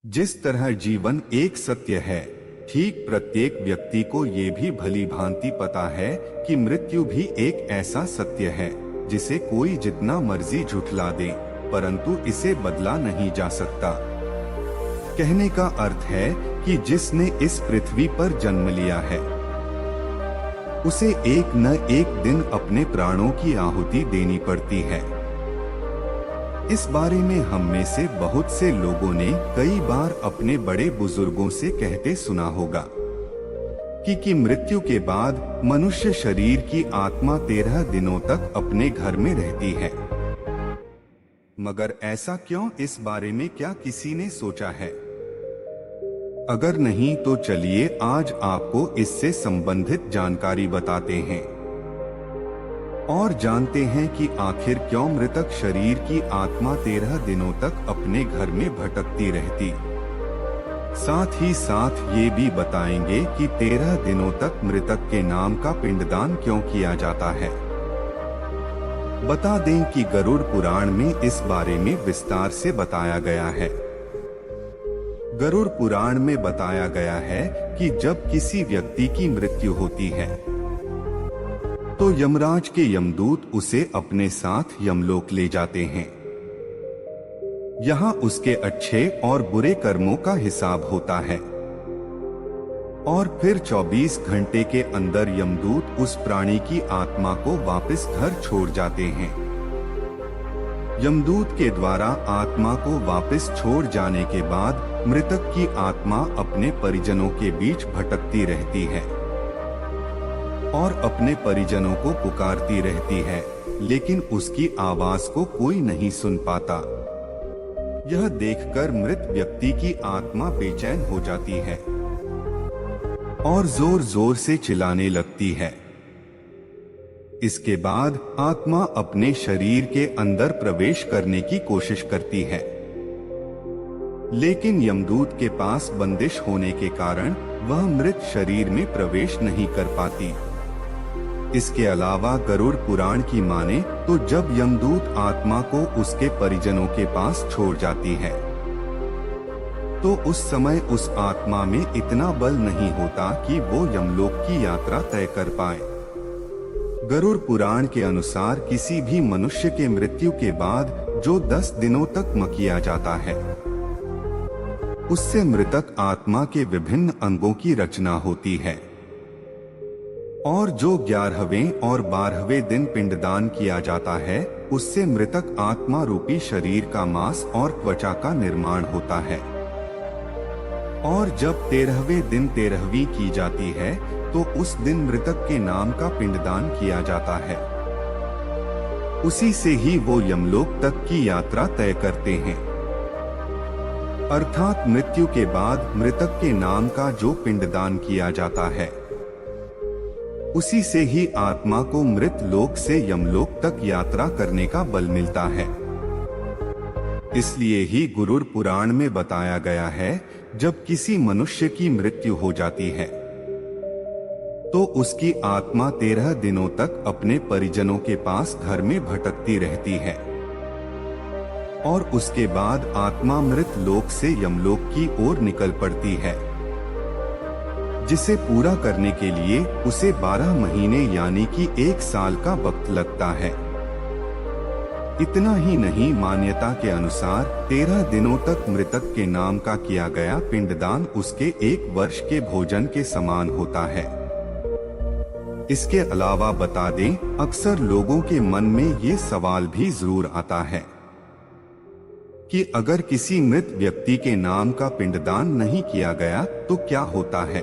जिस तरह जीवन एक सत्य है, ठीक प्रत्येक व्यक्ति को ये भी भली भांति पता है कि मृत्यु भी एक ऐसा सत्य है जिसे कोई जितना मर्जी झुठला दे, परंतु इसे बदला नहीं जा सकता। कहने का अर्थ है कि जिसने इस पृथ्वी पर जन्म लिया है, उसे एक न एक दिन अपने प्राणों की आहुति देनी पड़ती है। इस बारे में हम में से बहुत से लोगों ने कई बार अपने बड़े बुजुर्गों से कहते सुना होगा कि मृत्यु के बाद मनुष्य शरीर की आत्मा 13 दिनों तक अपने घर में रहती है। मगर ऐसा क्यों? इस बारे में क्या किसी ने सोचा है? अगर नहीं तो चलिए आज आपको इससे संबंधित जानकारी बताते हैं और जानते हैं कि आखिर क्यों मृतक शरीर की आत्मा 13 दिनों तक अपने घर में भटकती रहती। साथ ही साथ ये भी बताएंगे कि 13 दिनों तक मृतक के नाम का पिंडदान क्यों किया जाता है। बता दें कि गरुड़ पुराण में इस बारे में विस्तार से बताया गया है। गरुड़ पुराण में बताया गया है कि जब किसी व्यक्ति की मृत्यु होती है तो यमराज के यमदूत उसे अपने साथ यमलोक ले जाते हैं। यहाँ उसके अच्छे और बुरे कर्मों का हिसाब होता है और फिर 24 घंटे के अंदर यमदूत उस प्राणी की आत्मा को वापस घर छोड़ जाते हैं। यमदूत के द्वारा आत्मा को वापस छोड़ जाने के बाद मृतक की आत्मा अपने परिजनों के बीच भटकती रहती है और अपने परिजनों को पुकारती रहती है, लेकिन उसकी आवाज को कोई नहीं सुन पाता। यह देखकर मृत व्यक्ति की आत्मा बेचैन हो जाती है और जोर जोर से चिल्लाने लगती है। इसके बाद आत्मा अपने शरीर के अंदर प्रवेश करने की कोशिश करती है, लेकिन यमदूत के पास बंदिश होने के कारण वह मृत शरीर में प्रवेश नहीं कर पाती। इसके अलावा गरुड़ पुराण की माने तो जब यमदूत आत्मा को उसके परिजनों के पास छोड़ जाती है तो उस समय उस आत्मा में इतना बल नहीं होता कि वो यमलोक की यात्रा तय कर पाए। गरुड़ पुराण के अनुसार किसी भी मनुष्य के मृत्यु के बाद जो 10 दिनों तक किया जाता है, उससे मृतक आत्मा के विभिन्न अंगों की रचना होती है और जो 11वें और 12वें दिन पिंडदान किया जाता है, उससे मृतक आत्मा रूपी शरीर का मांस और त्वचा का निर्माण होता है। और जब 13वें दिन 13वीं की जाती है तो उस दिन मृतक के नाम का पिंडदान किया जाता है। उसी से ही वो यमलोक तक की यात्रा तय करते हैं। अर्थात मृत्यु के बाद मृतक के नाम का जो पिंडदान किया जाता है, उसी से ही आत्मा को मृत लोक से यमलोक तक यात्रा करने का बल मिलता है। इसलिए ही गरुड़ पुराण में बताया गया है, जब किसी मनुष्य की मृत्यु हो जाती है तो उसकी आत्मा 13 दिनों तक अपने परिजनों के पास घर में भटकती रहती है और उसके बाद आत्मा मृत लोक से यमलोक की ओर निकल पड़ती है, जिसे पूरा करने के लिए उसे 12 महीने यानी कि 1 साल का वक्त लगता है। इतना ही नहीं, मान्यता के अनुसार 13 दिनों तक मृतक के नाम का किया गया पिंडदान उसके 1 वर्ष के भोजन के समान होता है। इसके अलावा बता दें, अक्सर लोगों के मन में ये सवाल भी जरूर आता है कि अगर किसी मृत व्यक्ति के नाम का पिंडदान नहीं किया गया तो क्या होता है।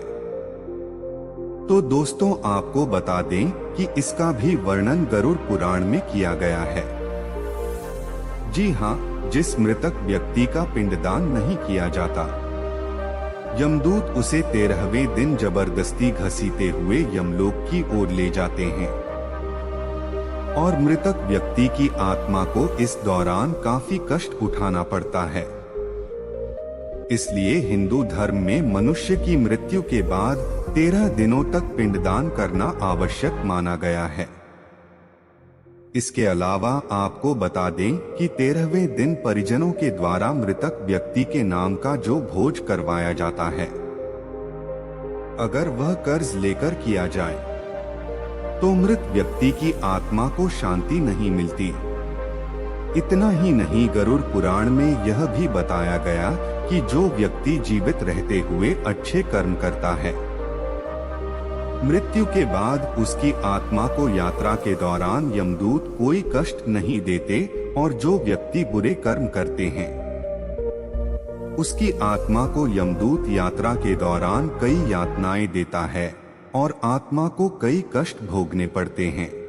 तो दोस्तों, आपको बता दें कि इसका भी वर्णन गरुड़ पुराण में किया गया है। जी हाँ, जिस मृतक व्यक्ति का पिंडदान नहीं किया जाता, यमदूत उसे 13वें दिन जबरदस्ती घसीटे हुए यमलोक की ओर ले जाते हैं और मृतक व्यक्ति की आत्मा को इस दौरान काफी कष्ट उठाना पड़ता है। इसलिए हिंदू धर्म में मनुष्य की मृत्यु के बाद 13 दिनों तक पिंडदान करना आवश्यक माना गया है। इसके अलावा आपको बता दें कि 13वें दिन परिजनों के द्वारा मृतक व्यक्ति के नाम का जो भोज करवाया जाता है, अगर वह कर्ज लेकर किया जाए तो मृत व्यक्ति की आत्मा को शांति नहीं मिलती। इतना ही नहीं, गरुड़ पुराण में यह भी बताया गया कि जो व्यक्ति जीवित रहते हुए अच्छे कर्म करता है, मृत्यु के बाद उसकी आत्मा को यात्रा के दौरान यमदूत कोई कष्ट नहीं देते, और जो व्यक्ति बुरे कर्म करते हैं उसकी आत्मा को यमदूत यात्रा के दौरान कई यातनाएं देता है और आत्मा को कई कष्ट भोगने पड़ते हैं।